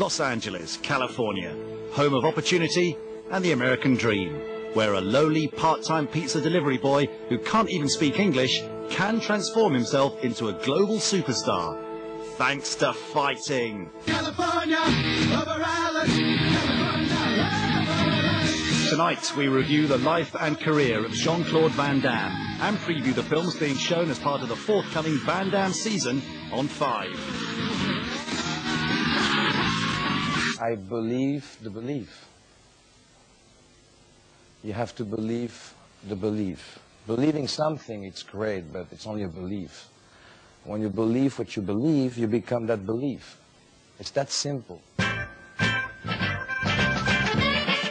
Los Angeles, California, home of opportunity and the American dream, where a lowly part-time pizza delivery boy who can't even speak English can transform himself into a global superstar, thanks to fighting. California, over Alice, Tonight we review the life and career of Jean-Claude Van Damme and preview the films being shown as part of the forthcoming Van Damme season on 5. I believe the belief. You have to believe the belief. Believing something, it's great, but it's only a belief. When you believe what you believe, you become that belief. It's that simple.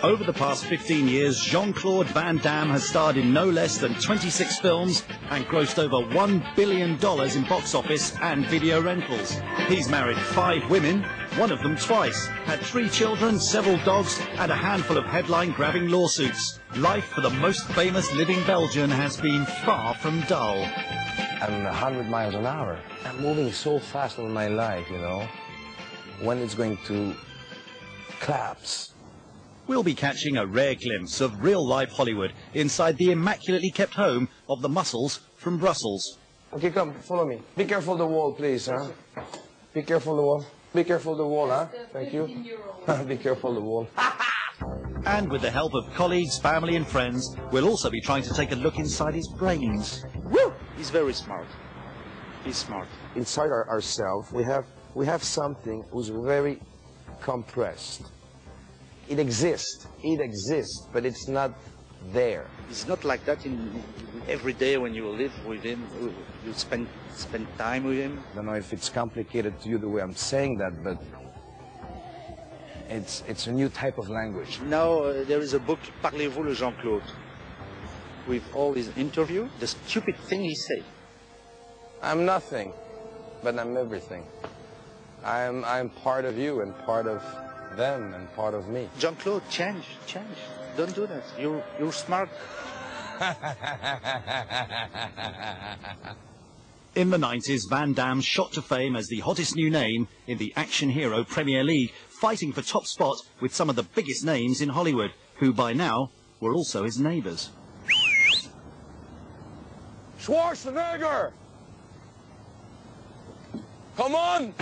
Over the past 15 years, Jean-Claude Van Damme has starred in no less than 26 films and grossed over $1 billion in box office and video rentals. He's married 5 women, one of them twice, had 3 children, several dogs, and a handful of headline-grabbing lawsuits. Life for the most famous living Belgian has been far from dull. I'm 100 miles an hour. I'm moving so fast in my life, you know. When it's going to collapse. We'll be catching a rare glimpse of real-life Hollywood inside the immaculately kept home of the Muscles from Brussels. Okay, come, follow me. Be careful the wall, please, huh? Be careful the wall. Be careful the wall, huh? Thank you. Be careful the wall. And with the help of colleagues, family and friends, we'll also be trying to take a look inside his brains. Woo! He's very smart. He's smart. Inside ourselves, we have something who's very compressed. It exists, but it's not there. It's not like that in every day when you live with him, you spend time with him. I don't know if it's complicated to you the way I'm saying that, but it's a new type of language. Now there is a book, Parlez-vous le Jean-Claude, with all his interviews, the stupid thing he said. I'm nothing, but I'm everything. I'm part of you and part of them and part of me. Jean-Claude, change. Don't do that. You're smart. In the 90s, Van Damme shot to fame as the hottest new name in the action hero Premier League, fighting for top spot with some of the biggest names in Hollywood, who by now were also his neighbors. Schwarzenegger! Come on!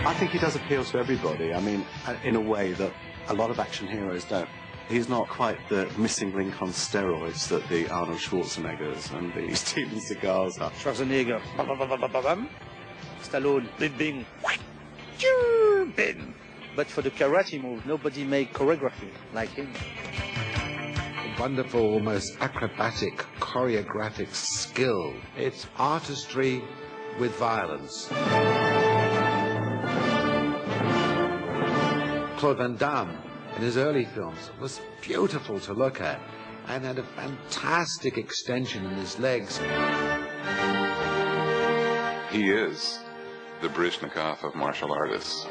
I think he does appeal to everybody. I mean, in a way that a lot of action heroes don't. He's not quite the missing link on steroids that the Arnold Schwarzeneggers and the Steven Seagals are. Schwarzenegger, Stallone, bing, bing. But for the karate move, nobody made choreography like him. Wonderful, almost acrobatic, choreographic skill. It's artistry with violence. Claude Van Damme, in his early films, was beautiful to look at and had a fantastic extension in his legs. He is the Baryshnikov of martial artists.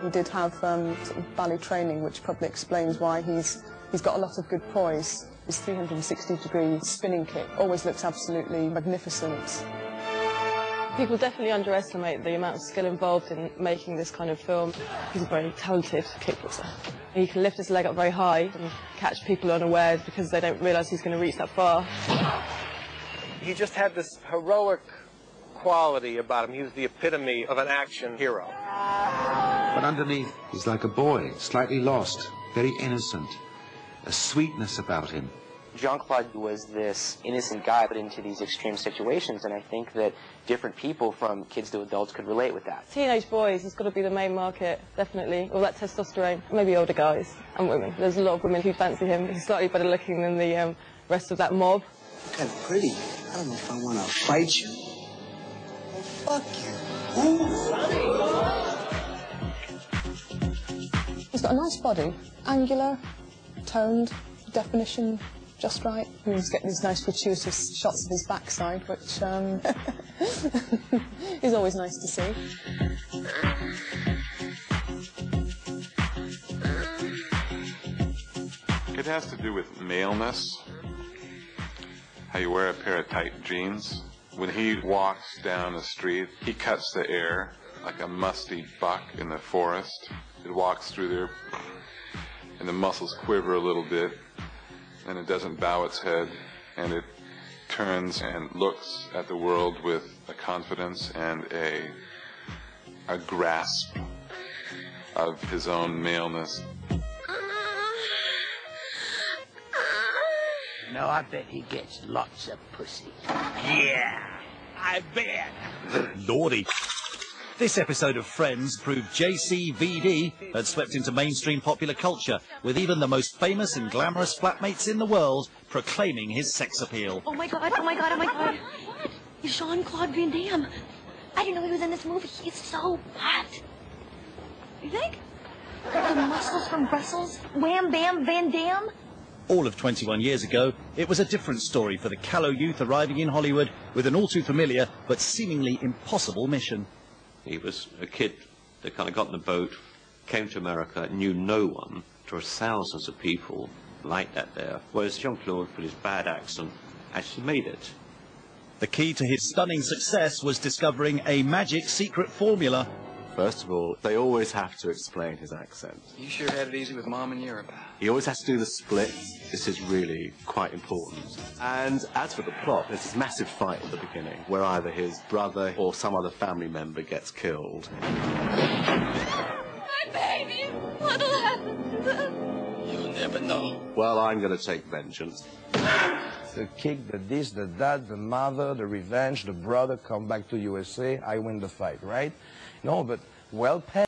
He did have sort of ballet training, which probably explains why he's got a lot of good poise. His 360-degree spinning kick always looks absolutely magnificent. People definitely underestimate the amount of skill involved in making this kind of film. He's a very talented kickboxer. He can lift his leg up very high and catch people unawares because they don't realise he's going to reach that far. He just had this heroic quality about him. He was the epitome of an action hero. But underneath, he's like a boy, slightly lost, very innocent, a sweetness about him. Jean-Claude was this innocent guy put into these extreme situations, and I think that different people, from kids to adults, could relate with that. Teenage boys has got to be the main market, definitely. All that testosterone. Maybe older guys and women. There's a lot of women who fancy him. He's slightly better looking than the rest of that mob. You're kind of pretty. I don't know if I want to fight you. Well, fuck you. He's got a nice body. Angular, toned, definition just right. He's getting these nice gratuitous shots of his backside, which He's always nice to see. It has to do with maleness. How you wear a pair of tight jeans. When he walks down the street, he cuts the air like a musty buck in the forest. It walks through there, and the muscles quiver a little bit, and it doesn't bow its head, and it turns and looks at the world with a confidence and a grasp of his own maleness. No, I bet he gets lots of pussy. Yeah, I bet. Lordy. This episode of Friends proved JCVD had swept into mainstream popular culture, with even the most famous and glamorous flatmates in the world proclaiming his sex appeal. Oh my god, oh my god, oh my god. He's Jean-Claude Van Damme. I didn't know he was in this movie. He's so hot. You think? The muscles from Brussels? Wham Bam Van Damme? All of 21 years ago, it was a different story for the callow youth arriving in Hollywood with an all-too-familiar but seemingly impossible mission. He was a kid that kind of got in the boat, came to America, knew no one. There were thousands of people like that there, whereas Jean-Claude, with his bad accent, actually made it. The key to his stunning success was discovering a magic secret formula. First of all, they always have to explain his accent. You sure had it easy with Mom in Europe. He always has to do the split. This is really quite important. And as for the plot, there's this massive fight at the beginning where either his brother or some other family member gets killed. My baby! What'll happen? You'll never know. Well, I'm going to take vengeance. The kick, the this, the that, the mother, the revenge, the brother come back to USA, I win the fight, right? No, but well paid.